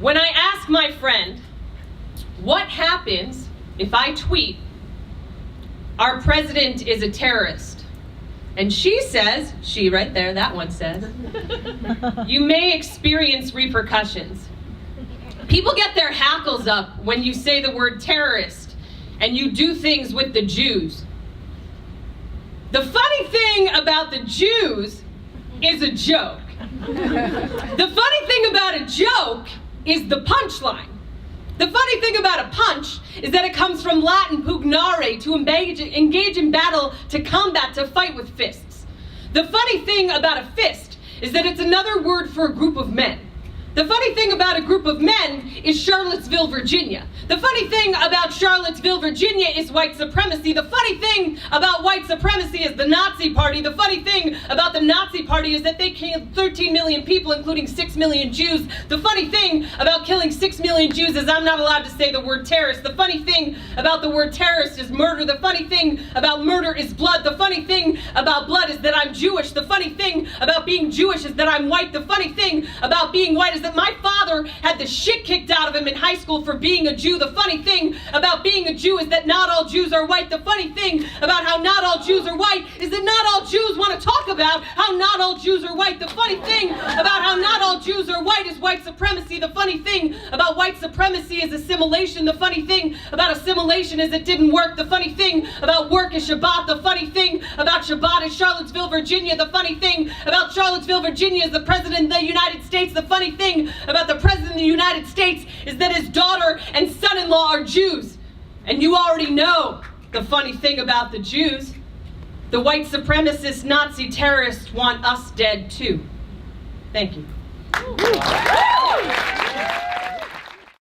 When I ask my friend, what happens if I tweet, "Our president is a terrorist," and she says, she right there, that one says, "You may experience repercussions." People get their hackles up when you say the word terrorist and you do things with the Jews. The funny thing about the Jews is a joke. The funny thing about a joke is the punchline. The funny thing about a punch is that it comes from Latin pugnare, to engage in battle, to combat, to fight with fists. The funny thing about a fist is that it's another word for a group of men. The funny thing about a group of men is Charlottesville, Virginia. The funny thing about Charlottesville, Virginia is white supremacy. The funny thing about white supremacy is the Nazi Party. The funny thing about the Nazi Party is that they killed 13 million people, including 6 million Jews. The funny thing about killing 6 million Jews is I'm not allowed to say the word terrorist. The funny thing about the word terrorist is murder. The funny thing about murder is blood. The funny thing about blood is that I'm Jewish. The funny thing about being Jewish is that I'm white. The funny thing about being white is that my father had the shit kicked out of him in high school for being a Jew. The funny thing about being a Jew is that not all Jews are white. The funny thing about how not all Jews are white is that not all Jews want to talk about how not all Jews are white. The funny thing about how not all Jews are white is white supremacy. The funny thing about white supremacy is assimilation. The funny thing about assimilation is it didn't work. The funny thing about work is Shabbat. The funny thing about Shabbat is Charlottesville, Virginia. The funny thing about Charlottesville, Virginia is the President of the United States. The funny thing about the President of the United States is that his daughter and son-in-law are Jews. And you already know the funny thing about the Jews. The white supremacist Nazi terrorists want us dead too. Thank you.